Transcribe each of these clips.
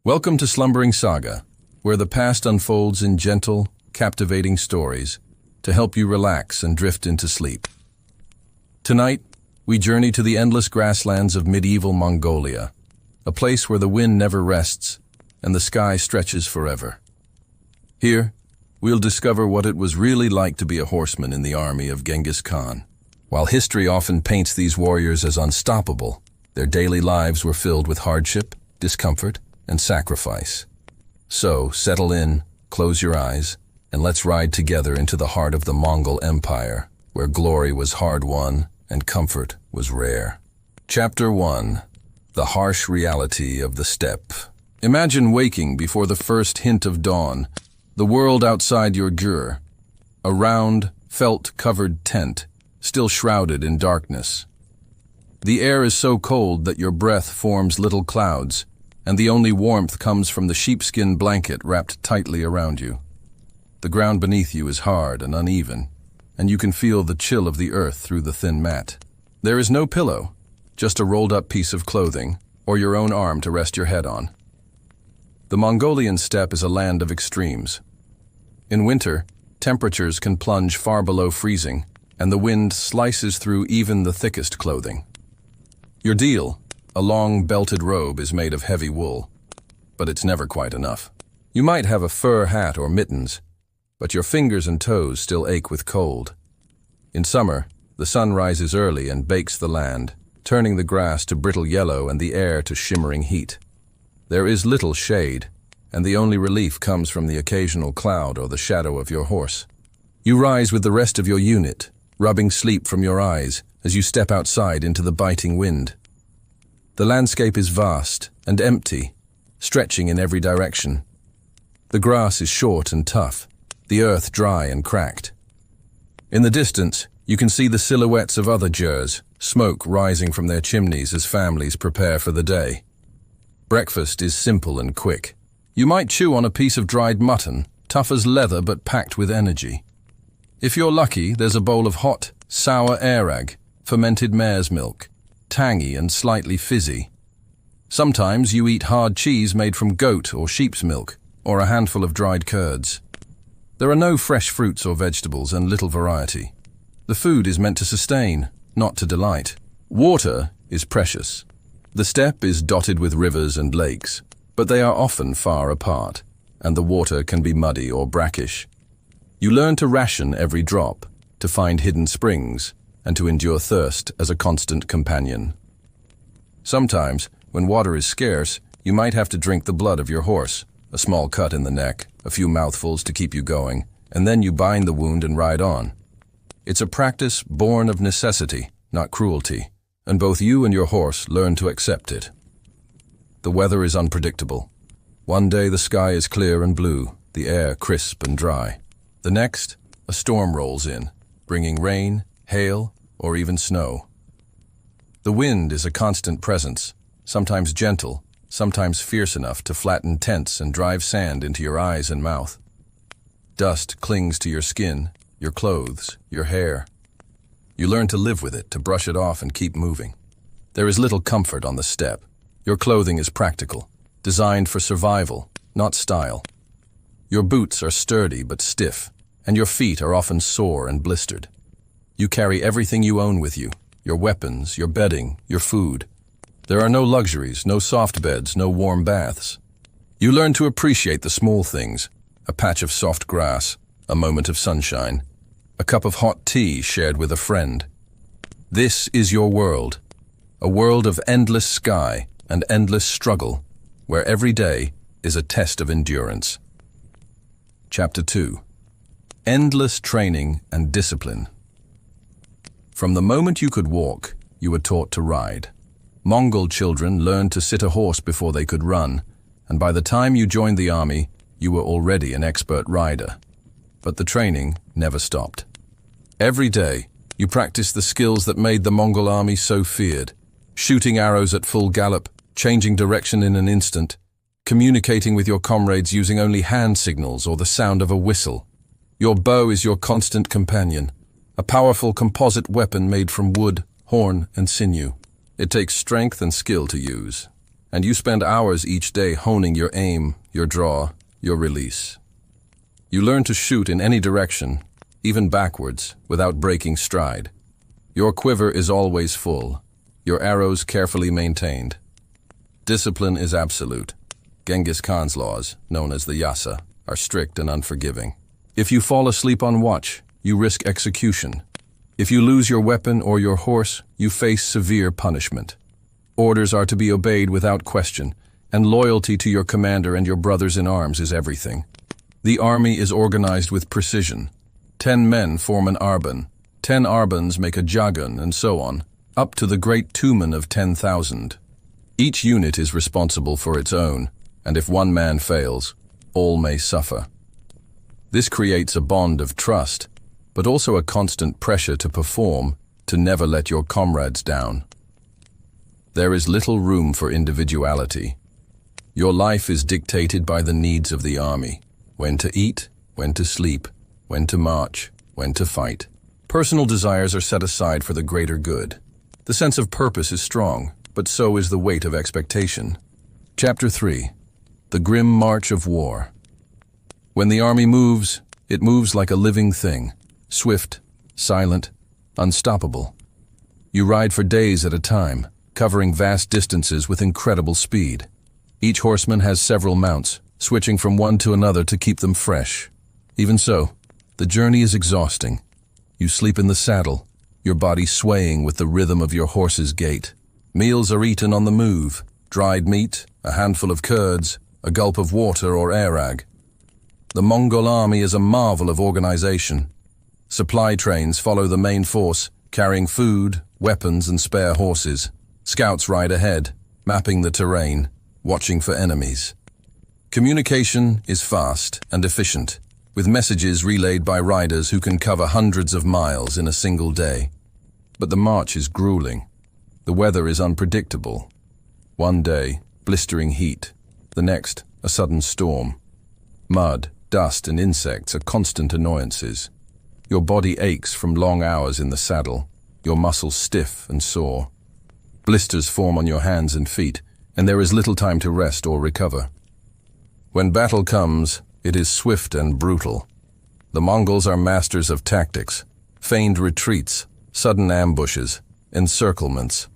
Welcome to Slumbering Saga, where the past unfolds in gentle, captivating stories to help you relax and drift into sleep. Tonight, we journey to the endless grasslands of medieval Mongolia, a place where the wind never rests and the sky stretches forever. Here, we'll discover what it was really like to be a horseman in the army of Genghis Khan. While history often paints these warriors as unstoppable, their daily lives were filled with hardship, discomfort, and sacrifice. So, settle in, close your eyes, and let's ride together into the heart of the Mongol Empire, where glory was hard-won and comfort was rare. Chapter 1. The Harsh Reality of the Steppe. Imagine waking before the first hint of dawn, the world outside your gur, a round, felt-covered tent, still shrouded in darkness. The air is so cold that your breath forms little clouds, and the only warmth comes from the sheepskin blanket wrapped tightly around you. The ground beneath you is hard and uneven, and you can feel the chill of the earth through the thin mat. There is no pillow, just a rolled-up piece of clothing, or your own arm to rest your head on. The Mongolian steppe is a land of extremes. In winter, temperatures can plunge far below freezing, and the wind slices through even the thickest clothing. Your deal, a long belted robe, is made of heavy wool, but it's never quite enough. You might have a fur hat or mittens, but your fingers and toes still ache with cold. In summer, the sun rises early and bakes the land, turning the grass to brittle yellow and the air to shimmering heat. There is little shade, and the only relief comes from the occasional cloud or the shadow of your horse. You rise with the rest of your unit, rubbing sleep from your eyes as you step outside into the biting wind. The landscape is vast and empty, stretching in every direction. The grass is short and tough, the earth dry and cracked. In the distance, you can see the silhouettes of other jurs, smoke rising from their chimneys as families prepare for the day. Breakfast is simple and quick. You might chew on a piece of dried mutton, tough as leather but packed with energy. If you're lucky, there's a bowl of hot, sour airag, fermented mare's milk, tangy and slightly fizzy. Sometimes you eat hard cheese made from goat or sheep's milk, or a handful of dried curds. There are no fresh fruits or vegetables and little variety. The food is meant to sustain, not to delight. Water is precious. The steppe is dotted with rivers and lakes, but they are often far apart, and the water can be muddy or brackish. You learn to ration every drop, to find hidden springs, and to endure thirst as a constant companion. Sometimes, when water is scarce, you might have to drink the blood of your horse, a small cut in the neck, a few mouthfuls to keep you going, and then you bind the wound and ride on. It's a practice born of necessity, not cruelty, and both you and your horse learn to accept it. The weather is unpredictable. One day the sky is clear and blue, the air crisp and dry. The next, a storm rolls in, bringing rain, hail, or even snow. The wind is a constant presence, sometimes gentle, sometimes fierce enough to flatten tents and drive sand into your eyes and mouth. Dust clings to your skin, your clothes, your hair. You learn to live with it, to brush it off and keep moving. There is little comfort on the steppe. Your clothing is practical, designed for survival, not style. Your boots are sturdy but stiff, and your feet are often sore and blistered. You carry everything you own with you, your weapons, your bedding, your food. There are no luxuries, no soft beds, no warm baths. You learn to appreciate the small things, a patch of soft grass, a moment of sunshine, a cup of hot tea shared with a friend. This is your world, a world of endless sky and endless struggle, where every day is a test of endurance. Chapter 2. Endless training and discipline. From the moment you could walk, you were taught to ride. Mongol children learned to sit a horse before they could run, and by the time you joined the army, you were already an expert rider. But the training never stopped. Every day, you practiced the skills that made the Mongol army so feared: shooting arrows at full gallop, changing direction in an instant, communicating with your comrades using only hand signals or the sound of a whistle. Your bow is your constant companion, a powerful composite weapon made from wood, horn, and sinew. It takes strength and skill to use. and you spend hours each day honing your aim, your draw, your release. You learn to shoot in any direction, even backwards, without breaking stride. Your quiver is always full, your arrows carefully maintained. Discipline is absolute. Genghis Khan's laws, known as the yasa, are strict and unforgiving. If you fall asleep on watch, you risk execution. If you lose your weapon or your horse, you face severe punishment. Orders are to be obeyed without question, and loyalty to your commander and your brothers in arms is everything. The army is organized with precision. 10 men form an arban, 10 arbans make a jagan, and so on, up to the great tumen of 10,000. Each unit is responsible for its own, and if one man fails, all may suffer. This creates a bond of trust, but also a constant pressure to perform, to never let your comrades down. There is little room for individuality. Your life is dictated by the needs of the army: when to eat, when to sleep, when to march, when to fight. Personal desires are set aside for the greater good. The sense of purpose is strong, but so is the weight of expectation. Chapter 3. The Grim March of War. When the army moves, it moves like a living thing, swift, silent, unstoppable. You ride for days at a time, covering vast distances with incredible speed. Each horseman has several mounts, switching from one to another to keep them fresh. Even so, the journey is exhausting. You sleep in the saddle, your body swaying with the rhythm of your horse's gait. Meals are eaten on the move: dried meat, a handful of curds, a gulp of water or arag. The Mongol army is a marvel of organization. Supply trains follow the main force, carrying food, weapons, and spare horses. Scouts ride ahead, mapping the terrain, watching for enemies. Communication is fast and efficient, with messages relayed by riders who can cover hundreds of miles in a single day. But the march is grueling. The weather is unpredictable. One day, blistering heat. The next, a sudden storm. Mud, dust, and insects are constant annoyances. Your body aches from long hours in the saddle, your muscles stiff and sore. Blisters form on your hands and feet, and there is little time to rest or recover. When battle comes, it is swift and brutal. The Mongols are masters of tactics, feigned retreats, sudden ambushes, encirclements.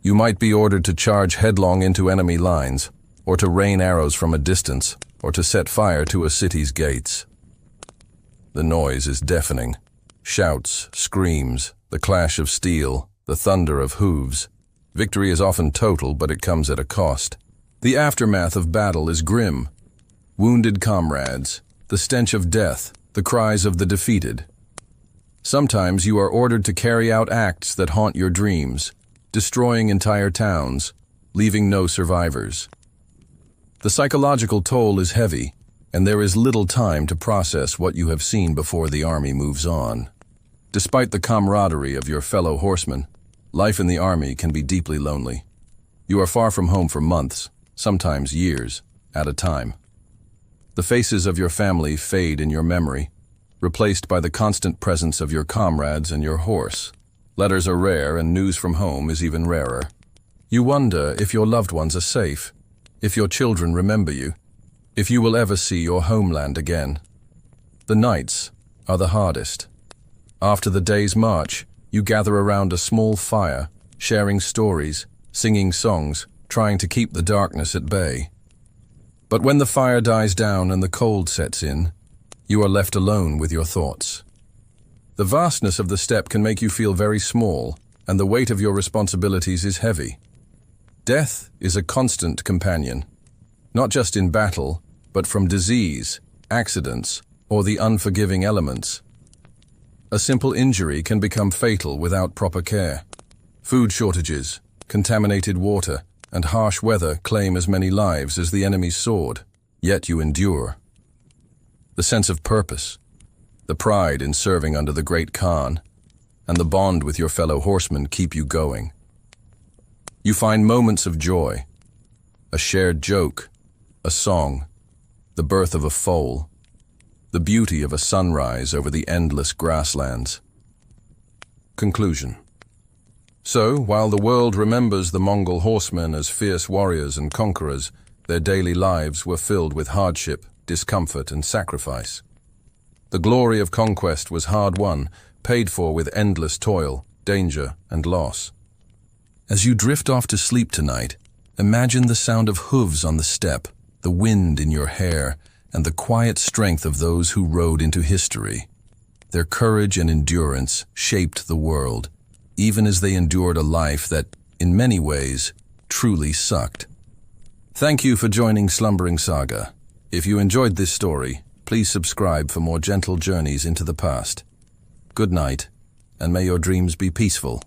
You might be ordered to charge headlong into enemy lines, or to rain arrows from a distance, or to set fire to a city's gates. The noise is deafening. Shouts, screams, the clash of steel, the thunder of hooves. Victory is often total, but it comes at a cost. The aftermath of battle is grim. Wounded comrades, the stench of death, the cries of the defeated. Sometimes you are ordered to carry out acts that haunt your dreams, destroying entire towns, leaving no survivors. The psychological toll is heavy, and there is little time to process what you have seen before the army moves on. Despite the camaraderie of your fellow horsemen, life in the army can be deeply lonely. You are far from home for months, sometimes years, at a time. The faces of your family fade in your memory, replaced by the constant presence of your comrades and your horse. Letters are rare, and news from home is even rarer. You wonder if your loved ones are safe, if your children remember you, if you will ever see your homeland again. The nights are the hardest. After the day's march, you gather around a small fire, sharing stories, singing songs, trying to keep the darkness at bay. But when the fire dies down and the cold sets in, you are left alone with your thoughts. The vastness of the steppe can make you feel very small, and the weight of your responsibilities is heavy. Death is a constant companion, not just in battle, but from disease, accidents, or the unforgiving elements. A simple injury can become fatal without proper care. Food shortages, contaminated water, and harsh weather claim as many lives as the enemy's sword, yet you endure. The sense of purpose, the pride in serving under the great Khan, and the bond with your fellow horsemen keep you going. You find moments of joy, a shared joke, a song, the birth of a foal, the beauty of a sunrise over the endless grasslands. Conclusion. So, while the world remembers the Mongol horsemen as fierce warriors and conquerors, their daily lives were filled with hardship, discomfort, and sacrifice. The glory of conquest was hard-won, paid for with endless toil, danger, and loss. As you drift off to sleep tonight, imagine the sound of hooves on the steppe, the wind in your hair, and the quiet strength of those who rode into history. Their courage and endurance shaped the world, even as they endured a life that, in many ways, truly sucked. Thank you for joining Slumbering Saga. If you enjoyed this story, please subscribe for more gentle journeys into the past. Good night, and may your dreams be peaceful.